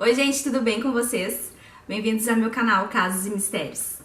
Oi gente, tudo bem com vocês? Bem-vindos ao meu canal Casos e Mistérios.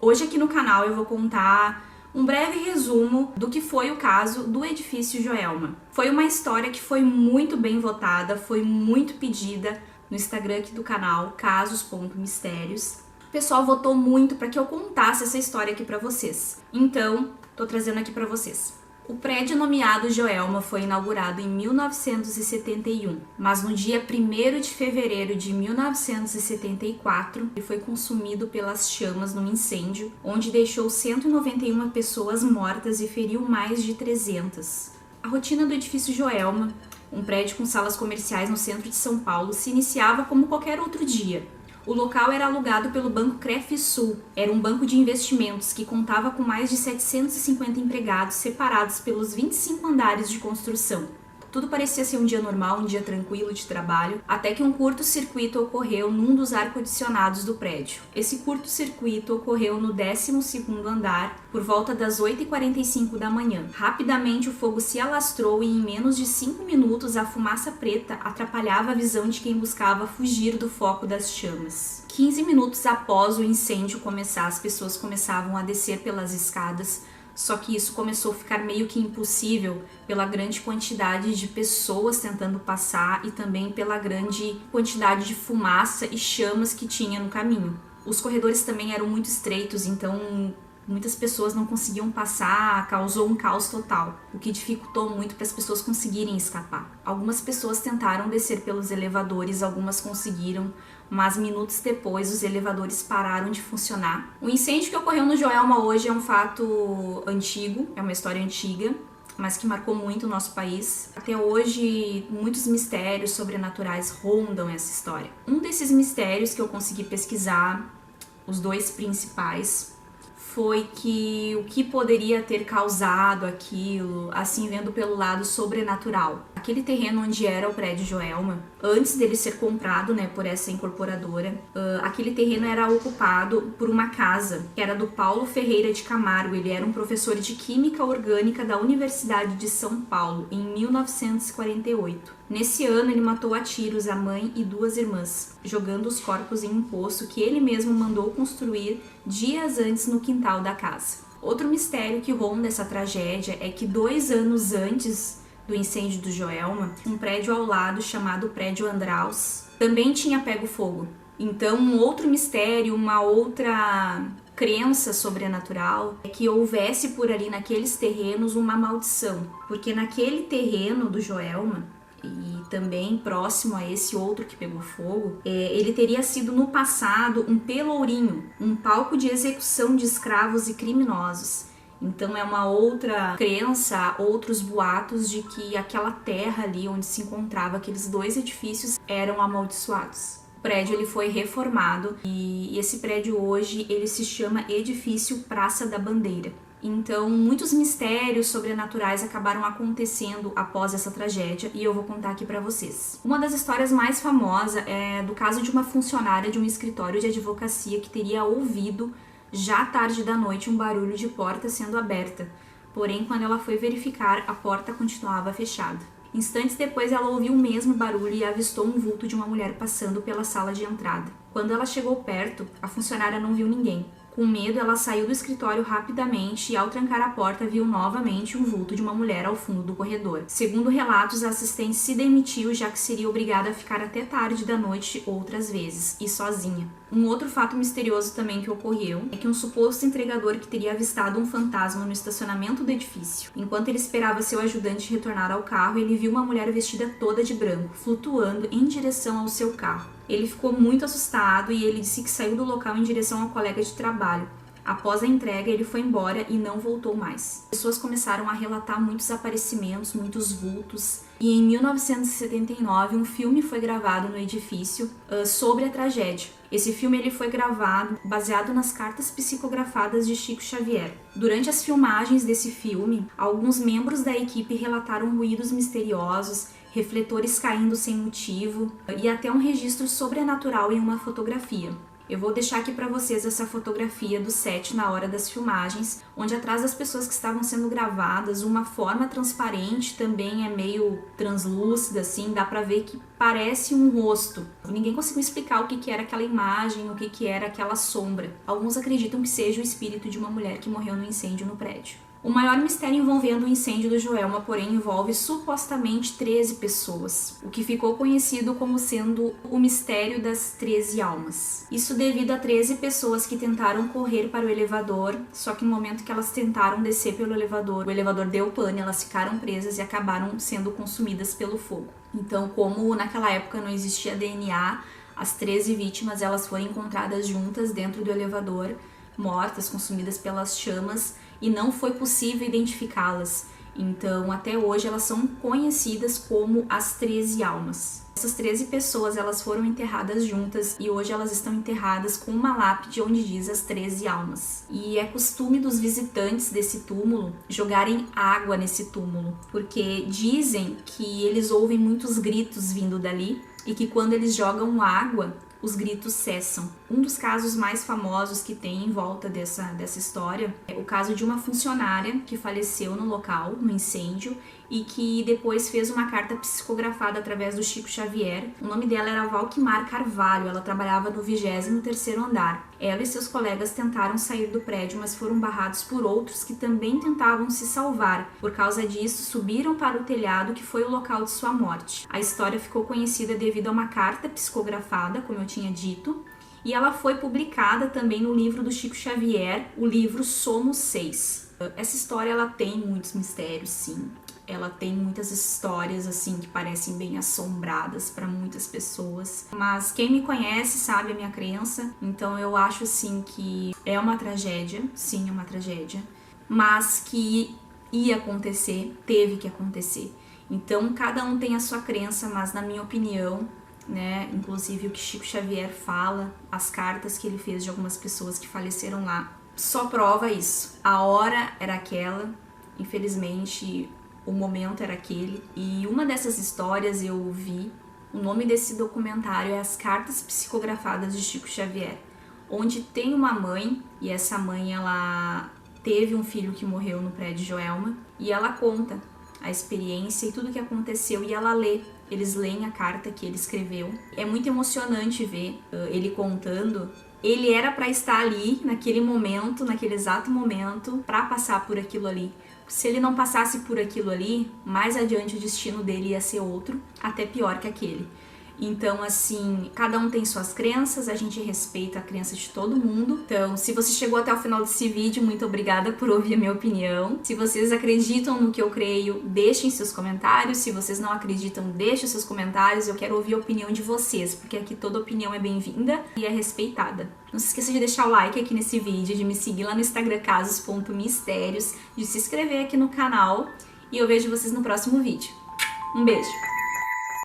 Hoje aqui no canal eu vou contar um breve resumo do que foi o caso do edifício Joelma. Foi uma história que foi muito bem votada, foi muito pedida no Instagram aqui do canal, casos.mistérios. O pessoal votou muito para que eu contasse essa história aqui para vocês. Então, tô trazendo aqui para vocês. O prédio nomeado Joelma foi inaugurado em 1971, mas no dia 1º de fevereiro de 1974, ele foi consumido pelas chamas num incêndio, onde deixou 191 pessoas mortas e feriu mais de 300. A rotina do edifício Joelma, um prédio com salas comerciais no centro de São Paulo, se iniciava como qualquer outro dia. O local era alugado pelo Banco Crefisul, era um banco de investimentos que contava com mais de 750 empregados separados pelos 25 andares de construção. Tudo parecia ser um dia normal, um dia tranquilo de trabalho, até que um curto-circuito ocorreu num dos ar-condicionados do prédio. Esse curto-circuito ocorreu no 12º andar, por volta das 8h45 da manhã. Rapidamente o fogo se alastrou e em menos de 5 minutos a fumaça preta atrapalhava a visão de quem buscava fugir do foco das chamas. 15 minutos após o incêndio começar, as pessoas começavam a descer pelas escadas. Só que isso começou a ficar meio que impossível pela grande quantidade de pessoas tentando passar e também pela grande quantidade de fumaça e chamas que tinha no caminho. Os corredores também eram muito estreitos, então muitas pessoas não conseguiam passar, causou um caos total, o que dificultou muito para as pessoas conseguirem escapar. Algumas pessoas tentaram descer pelos elevadores, algumas conseguiram, mas minutos depois os elevadores pararam de funcionar. O incêndio que ocorreu no Joelma hoje é um fato antigo, é uma história antiga, mas que marcou muito o nosso país. Até hoje, muitos mistérios sobrenaturais rondam essa história. Um desses mistérios que eu consegui pesquisar, os dois principais, foi que o que poderia ter causado aquilo, assim vendo pelo lado sobrenatural. Aquele terreno onde era o prédio Joelma, antes dele ser comprado, por essa incorporadora, aquele terreno era ocupado por uma casa que era do Paulo Ferreira de Camargo. Ele era um professor de Química Orgânica da Universidade de São Paulo, em 1948. Nesse ano, ele matou a tiros a mãe e 2 irmãs, jogando os corpos em um poço que ele mesmo mandou construir dias antes no quintal da casa. Outro mistério que ronda essa tragédia é que 2 anos antes do incêndio do Joelma, um prédio ao lado chamado Prédio Andraus também tinha pego fogo. Então, um outro mistério, uma outra crença sobrenatural é que houvesse por ali naqueles terrenos uma maldição, porque naquele terreno do Joelma e também próximo a esse outro que pegou fogo, ele teria sido no passado um pelourinho, um palco de execução de escravos e criminosos. Então é uma outra crença, outros boatos de que aquela terra ali onde se encontrava aqueles 2 edifícios eram amaldiçoados. O prédio ele foi reformado e esse prédio hoje ele se chama Edifício Praça da Bandeira. Então, muitos mistérios sobrenaturais acabaram acontecendo após essa tragédia e eu vou contar aqui pra vocês. Uma das histórias mais famosas é do caso de uma funcionária de um escritório de advocacia que teria ouvido, já tarde da noite, um barulho de porta sendo aberta. Porém, quando ela foi verificar, a porta continuava fechada. Instantes depois, ela ouviu o mesmo barulho e avistou um vulto de uma mulher passando pela sala de entrada. Quando ela chegou perto, a funcionária não viu ninguém. Com medo, ela saiu do escritório rapidamente e, ao trancar a porta, viu novamente um vulto de uma mulher ao fundo do corredor. Segundo relatos, a assistente se demitiu, já que seria obrigada a ficar até tarde da noite outras vezes, e sozinha. Um outro fato misterioso também que ocorreu é que um suposto entregador que teria avistado um fantasma no estacionamento do edifício. Enquanto ele esperava seu ajudante retornar ao carro, ele viu uma mulher vestida toda de branco, flutuando em direção ao seu carro. Ele ficou muito assustado e ele disse que saiu do local em direção ao colega de trabalho. Após a entrega, ele foi embora e não voltou mais. Pessoas começaram a relatar muitos aparecimentos, muitos vultos. E em 1979, um filme foi gravado no edifício sobre a tragédia. Esse filme ele foi gravado baseado nas cartas psicografadas de Chico Xavier. Durante as filmagens desse filme, alguns membros da equipe relataram ruídos misteriosos, refletores caindo sem motivo e até um registro sobrenatural em uma fotografia. Eu vou deixar aqui para vocês essa fotografia do set na hora das filmagens, onde atrás das pessoas que estavam sendo gravadas, uma forma transparente também é meio translúcida, assim, dá para ver que parece um rosto. Ninguém conseguiu explicar o que era aquela imagem, o que era aquela sombra. Alguns acreditam que seja o espírito de uma mulher que morreu no incêndio no prédio. O maior mistério envolvendo o incêndio do Joelma, porém, envolve supostamente 13 pessoas, o que ficou conhecido como sendo o mistério das 13 almas. Isso devido a 13 pessoas que tentaram correr para o elevador, só que no momento que elas tentaram descer pelo elevador, o elevador deu pane, elas ficaram presas e acabaram sendo consumidas pelo fogo. Então, como naquela época não existia DNA, as 13 vítimas elas foram encontradas juntas dentro do elevador, mortas, consumidas pelas chamas, e não foi possível identificá-las. Então, até hoje, elas são conhecidas como as 13 almas. Essas 13 pessoas, elas foram enterradas juntas e hoje elas estão enterradas com uma lápide onde diz as 13 almas. E é costume dos visitantes desse túmulo jogarem água nesse túmulo, porque dizem que eles ouvem muitos gritos vindo dali e que quando eles jogam água, os gritos cessam. Um dos casos mais famosos que tem em volta dessa história é o caso de uma funcionária que faleceu no local, no incêndio, e que depois fez uma carta psicografada através do Chico Xavier. O nome dela era Valquimar Carvalho, ela trabalhava no 23º andar. Ela e seus colegas tentaram sair do prédio, mas foram barrados por outros que também tentavam se salvar. Por causa disso, subiram para o telhado, que foi o local de sua morte. A história ficou conhecida devido a uma carta psicografada, como eu tinha dito, e ela foi publicada também no livro do Chico Xavier, o livro Somos Seis. Essa história ela tem muitos mistérios, sim. Ela tem muitas histórias assim que parecem bem assombradas para muitas pessoas, mas quem me conhece sabe a minha crença, então eu acho assim que é uma tragédia, sim, é uma tragédia, mas que ia acontecer, teve que acontecer. Então cada um tem a sua crença, mas na minha opinião, né, inclusive o que Chico Xavier fala, as cartas que ele fez de algumas pessoas que faleceram lá, só prova isso. A hora era aquela, infelizmente o momento era aquele. E uma dessas histórias eu vi, o nome desse documentário é As Cartas Psicografadas de Chico Xavier, onde tem uma mãe, e essa mãe ela teve um filho que morreu no prédio Joelma, e ela conta a experiência e tudo que aconteceu, e ela lê. Eles leem a carta que ele escreveu. É muito emocionante ver ele contando. Ele era para estar ali naquele momento, naquele exato momento, para passar por aquilo ali. Se ele não passasse por aquilo ali, mais adiante o destino dele ia ser outro, até pior que aquele. Então, assim, cada um tem suas crenças, a gente respeita a crença de todo mundo. Então, se você chegou até o final desse vídeo, muito obrigada por ouvir a minha opinião. Se vocês acreditam no que eu creio, deixem seus comentários. Se vocês não acreditam, deixem seus comentários. Eu quero ouvir a opinião de vocês, porque aqui toda opinião é bem-vinda e é respeitada. Não se esqueça de deixar o like aqui nesse vídeo, de me seguir lá no Instagram casos.mistérios, de se inscrever aqui no canal, e eu vejo vocês no próximo vídeo. Um beijo!